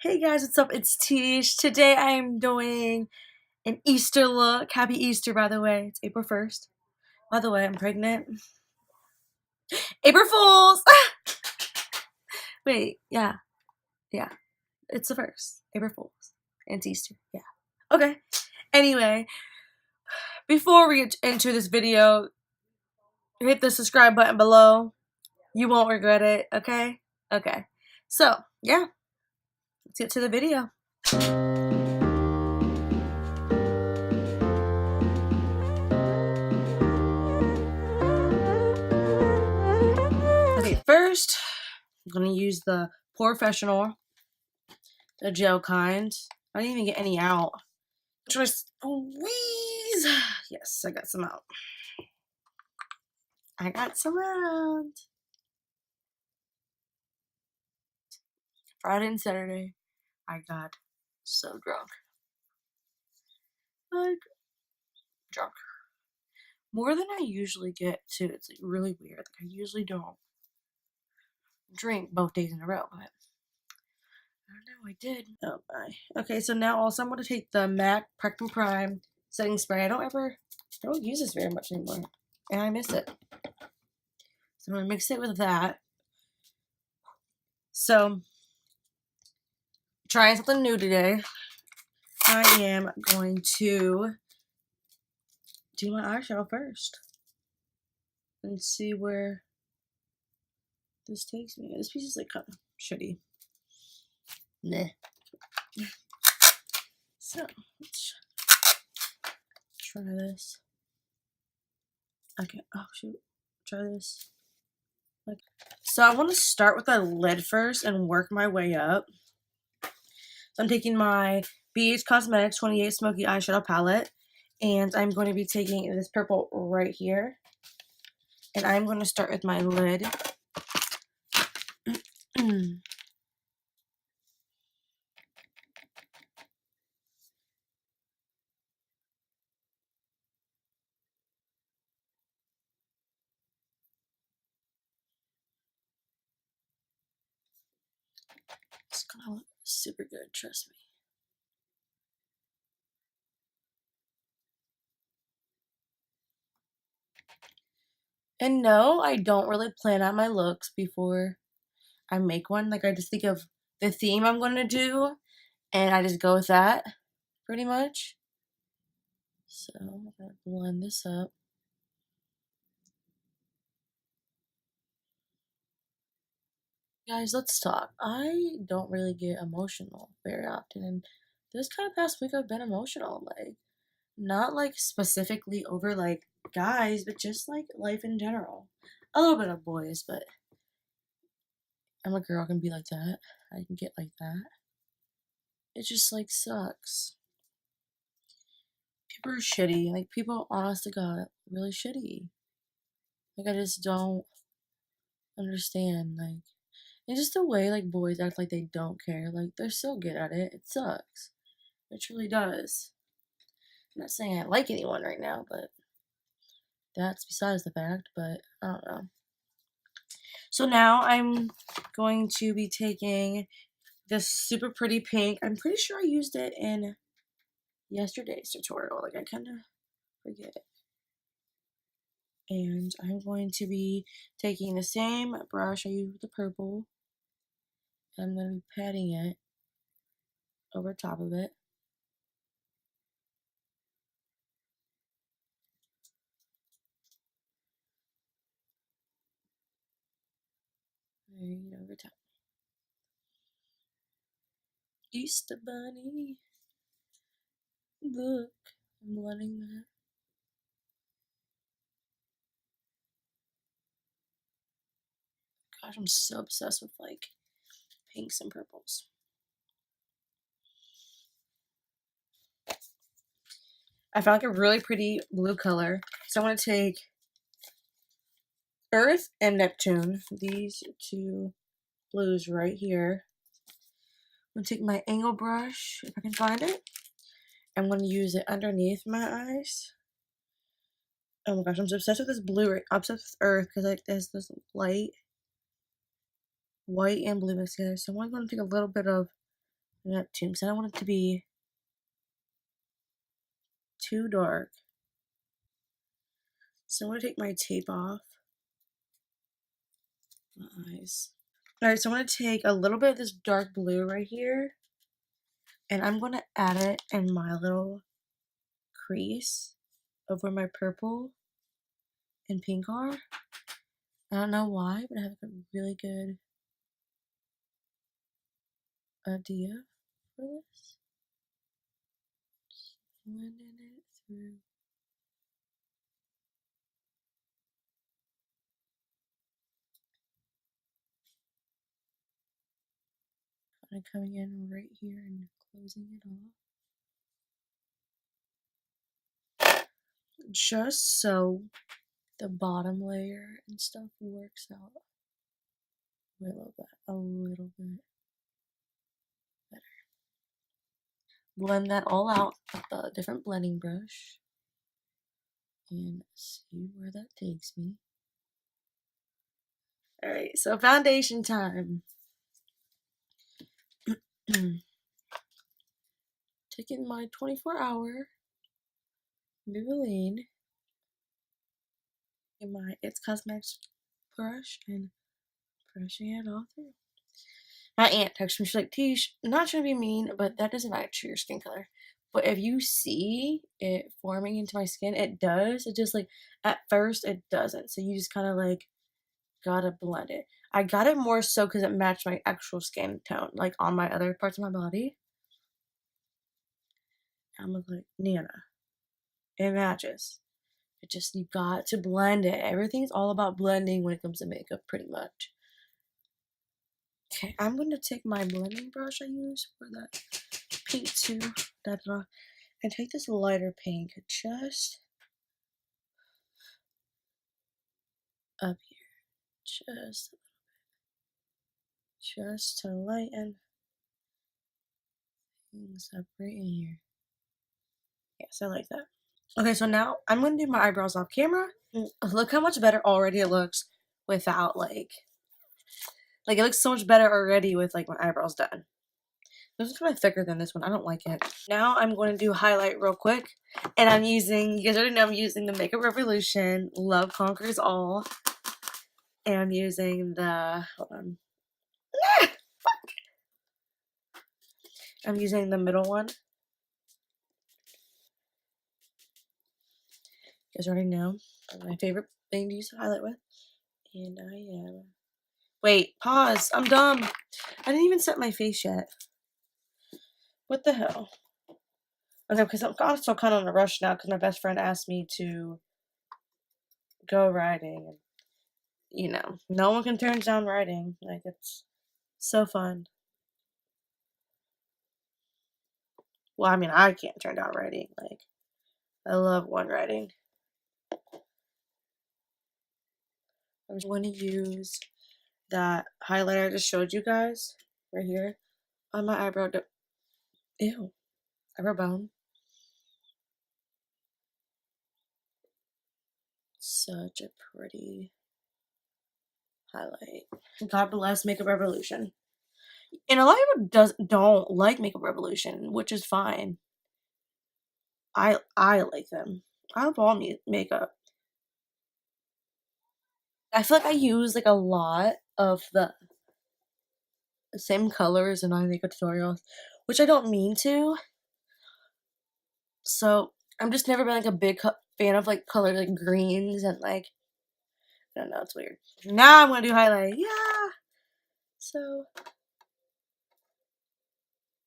Hey guys, what's up? It's Tish. Today I am doing an Easter look. Happy Easter, by the way. It's April 1st. By the way, I'm pregnant. April Fools! Wait, yeah. It's the 1st. April Fools. And it's Easter. Yeah. Okay. Anyway, before we get into this video, hit the subscribe button below. You won't regret it, okay? Okay. So, yeah. Let's get to the video. Okay, first, I'm going to use the Professional, the gel kind. I didn't even get any out. Try to squeeze. Yes, I got some out. I got some out. Friday and Saturday, I got so drunk. Like, drunk. More than I usually get, too. It's like really weird. Like, I usually don't drink both days in a row, but I don't know, I did. Oh my. Okay, so now also I'm going to take the MAC Prep and Prime setting spray. I don't use this very much anymore, and I miss it. So I'm going to mix it with that. So, trying something new today. I am going to do my eyeshadow first and see where this takes me. This piece is like kind of shitty. Meh. So, let's try this. Okay, oh shoot. Try this. Okay. So I want to start with the lid first and work my way up. So I'm taking my BH Cosmetics 28 Smoky Eyeshadow Palette. And I'm going to be taking this purple right here. And I'm going to start with my lid. It's gonna look super good, trust me. And no, I don't really plan out my looks before I make one. Like, I just think of the theme I'm going to do, and I just go with that, pretty much. So, I'm going to blend this up. Guys, let's talk. I don't really get emotional very often, and this kind of past week I've been emotional. Like, not like specifically over like guys, but just like life in general. A little bit of boys, but I'm a girl, I can be like that. I can get like that. It just like sucks. People are shitty. Like, people, honest to God, really shitty. Like, I just don't understand. Like, and just the way like boys act like they don't care. Like, they're so good at it. It sucks. It truly does. I'm not saying I like anyone right now, but that's besides the fact. But I don't know. So now I'm going to be taking this super pretty pink. I'm pretty sure I used it in yesterday's tutorial. Like, I kind of forget. And I'm going to be taking the same brush I used with the purple. And I'm going to be patting it over top of it. Right over top. Easter Bunny. Look, I'm blending that. Gosh, I'm so obsessed with like pinks and purples. I found like a really pretty blue color. So I want to take Earth and Neptune, these two blues right here. I'm going to take my angle brush, if I can find it. I'm going to use it underneath my eyes. Oh my gosh, I'm so obsessed with this blue. I'm obsessed with Earth because like there's this light, white and blue mixed together. So I'm going to take a little bit of Neptune, because I don't want it to be too dark. So I'm going to take my tape off my eyes. Alright, so I'm going to take a little bit of this dark blue right here, and I'm going to add it in my little crease over my purple and pink are. I don't know why, but I have a really good idea for this. Just blending it through. Kind of coming in right here and closing it off. Just so the bottom layer and stuff works out a little bit better. Blend that all out with a different blending brush and see where that takes me. Alright, so foundation time. Taking my 24-hour Maybelline in my It's Cosmetics brush and brushing it all through. My aunt texted me, she's like, Tish, not trying to be mean, but that doesn't match your skin color. But if you see it forming into my skin, it does. It just like, at first it doesn't. So you just kind of like gotta blend it. I got it more so because it matched my actual skin tone, like on my other parts of my body. I'm like, Nana, it matches. It just, you got to blend it. Everything's all about blending when it comes to makeup, pretty much. Okay, I'm going to take my blending brush I use for that pink too, and take this lighter pink just up here, just to lighten things up right in here. Yes, I like that. Okay, so now I'm going to do my eyebrows off camera. Look how much better already it looks without like it looks so much better already with like my eyebrows done. This is kind of thicker than this one. I don't like it. Now I'm going to do highlight real quick. And I'm using, you guys already know I'm using the Makeup Revolution Love Conquers All. And I'm using the, hold on. I'm using the middle one. You guys already know. My favorite thing to use to highlight with. And I am. Wait, pause. I'm dumb. I didn't even set my face yet. What the hell? Okay, because I'm also kind of in a rush now because my best friend asked me to go riding. And, you know, no one can turn down riding. Like, it's so fun. Well, I mean, I can't turn down riding. Like, I love one riding. I'm just going to use that highlighter I just showed you guys right here on my eyebrow. Ew. Eyebrow bone. Such a pretty highlight. God bless Makeup Revolution. And a lot of people don't like Makeup Revolution, which is fine. I like them. I love all makeup. I feel like I use like a lot of the same colors in my makeup tutorials, which I don't mean to. So I'm just never been like a big fan of like colors like greens and like, I don't know, it's weird. Now I'm gonna do highlight. Yeah. So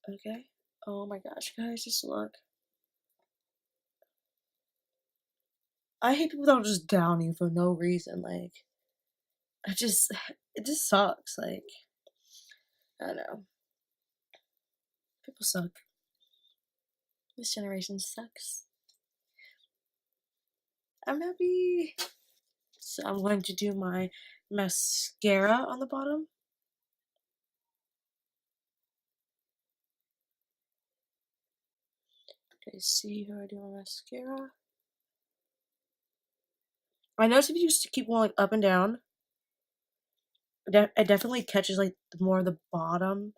okay. Oh my gosh, guys, just look. I hate people that will just down you for no reason. Like, it just sucks. Like, I don't know. People suck. This generation sucks. I'm happy. So I'm going to do my mascara on the bottom. Okay, see how I do my mascara. I notice if you just keep going like up and down, it definitely catches like more of the bottom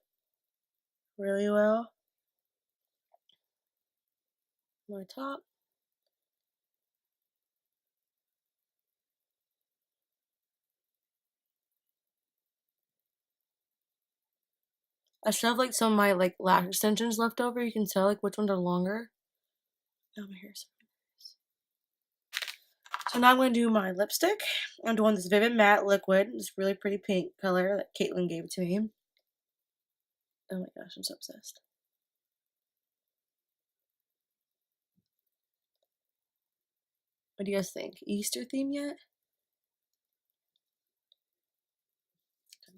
really well. My top. I still have like some of my like lash extensions left over. You can tell like which ones are longer. Oh, my hair's so nice. So now I'm going to do my lipstick. I'm doing this Vivid Matte Liquid. This really pretty pink color that Caitlin gave to me. Oh my gosh, I'm so obsessed. What do you guys think? Easter theme yet?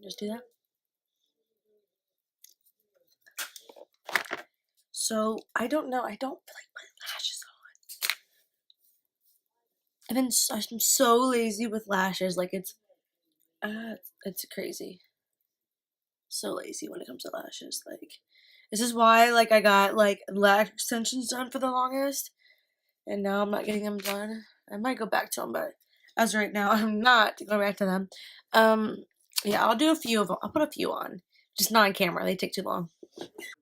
Just do that. So I don't know. I don't feel like putting lashes on. I'm so lazy with lashes. Like it's crazy. So lazy when it comes to lashes. Like this is why like I got like lash extensions done for the longest, and now I'm not getting them done. I might go back to them, but as right now I'm not going back to them. Yeah, I'll do a few of them. I'll put a few on, just not on camera. They take too long.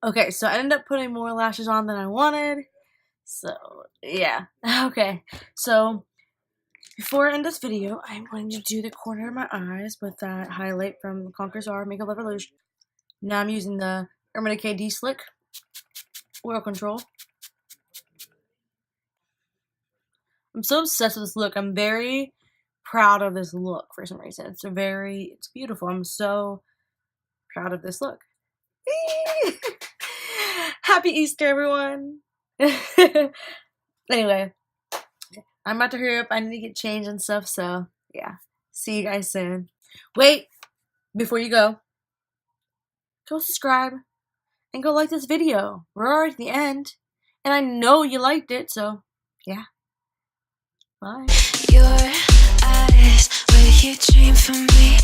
Okay, so I ended up putting more lashes on than I wanted. So yeah. Okay, so before I end this video, I'm going to do the corner of my eyes with that highlight from Conqueror's R Makeup Revolution. Now I'm using the Urban Decay D-Slick Oil Control. I'm so obsessed with this look. I'm very proud of this look for some reason. It's beautiful. I'm so proud of this look. Happy Easter, everyone. Anyway, I'm about to hurry up. I need to get changed and stuff, so yeah. See you guys soon. Wait, before you go subscribe and go like this video. We're already at the end, and I know you liked it, so yeah. Bye. Your eyes, will you dream for me?